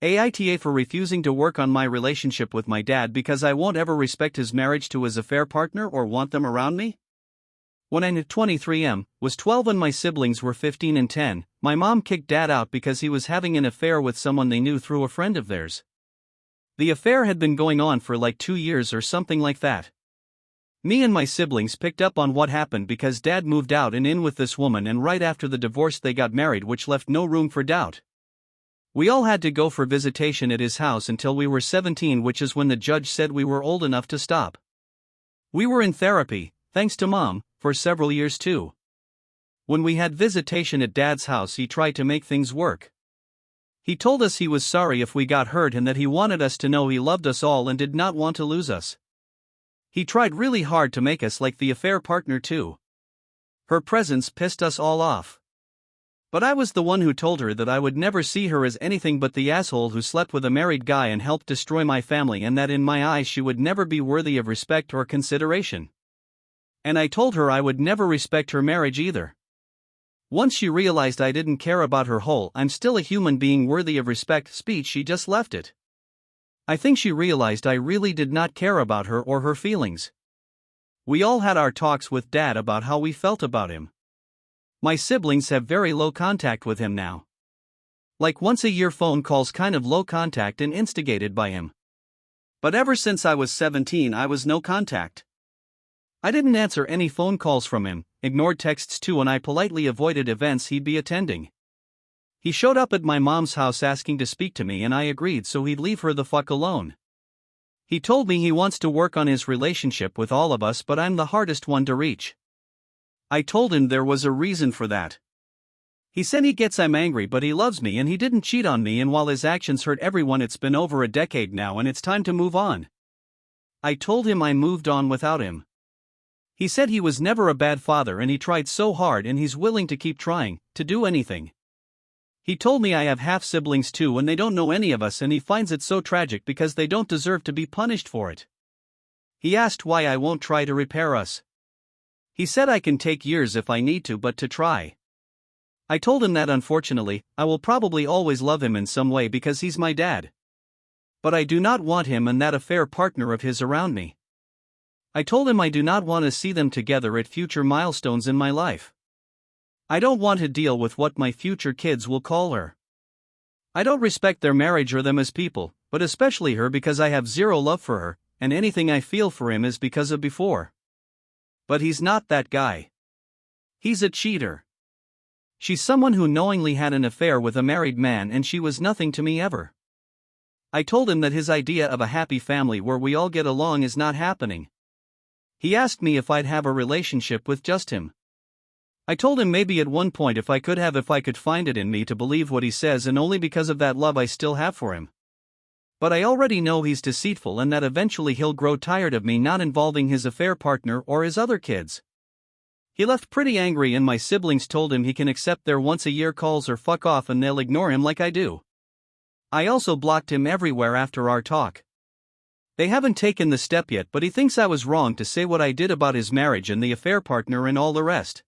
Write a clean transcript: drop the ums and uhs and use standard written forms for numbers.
AITA for refusing to work on my relationship with my dad because I won't ever respect his marriage to his affair partner or want them around me? When I, 23 was 12 and my siblings were 15 and 10, my mom kicked dad out because he was having an affair with someone they knew through a friend of theirs. The affair had been going on for like 2 years or something like that. Me and my siblings picked up on what happened because dad moved out and in with this woman, and right after the divorce they got married, which left no room for doubt. We all had to go for visitation at his house until we were 17, which is when the judge said we were old enough to stop. We were in therapy, thanks to mom, for several years too. When we had visitation at dad's house, he tried to make things work. He told us he was sorry if we got hurt and that he wanted us to know he loved us all and did not want to lose us. He tried really hard to make us like the affair partner too. Her presence pissed us all off. But I was the one who told her that I would never see her as anything but the asshole who slept with a married guy and helped destroy my family, and that in my eyes she would never be worthy of respect or consideration. And I told her I would never respect her marriage either. Once she realized I didn't care about her whole "I'm still a human being worthy of respect" speech, she just left it. I think she realized I really did not care about her or her feelings. We all had our talks with dad about how we felt about him. My siblings have very low contact with him now. Like once a year phone calls, kind of low contact and instigated by him. But ever since I was 17 I was no contact. I didn't answer any phone calls from him, ignored texts too, and I politely avoided events he'd be attending. He showed up at my mom's house asking to speak to me and I agreed so he'd leave her the fuck alone. He told me he wants to work on his relationship with all of us, but I'm the hardest one to reach. I told him there was a reason for that. He said he gets I'm angry, but he loves me and he didn't cheat on me, and while his actions hurt everyone, it's been over a decade now and it's time to move on. I told him I moved on without him. He said he was never a bad father and he tried so hard and he's willing to keep trying, to do anything. He told me I have half siblings too and they don't know any of us, and he finds it so tragic because they don't deserve to be punished for it. He asked why I won't try to repair us. He said I can take years if I need to, but to try. I told him that unfortunately, I will probably always love him in some way because he's my dad. But I do not want him and that affair partner of his around me. I told him I do not want to see them together at future milestones in my life. I don't want to deal with what my future kids will call her. I don't respect their marriage or them as people, but especially her, because I have zero love for her, and anything I feel for him is because of before. But he's not that guy. He's a cheater. She's someone who knowingly had an affair with a married man and she was nothing to me ever. I told him that his idea of a happy family where we all get along is not happening. He asked me if I'd have a relationship with just him. I told him maybe at one point if I could find it in me to believe what he says, and only because of that love I still have for him. But I already know he's deceitful and that eventually he'll grow tired of me not involving his affair partner or his other kids. He left pretty angry and my siblings told him he can accept their once-a-year calls or fuck off and they'll ignore him like I do. I also blocked him everywhere after our talk. They haven't taken the step yet, but he thinks I was wrong to say what I did about his marriage and the affair partner and all the rest.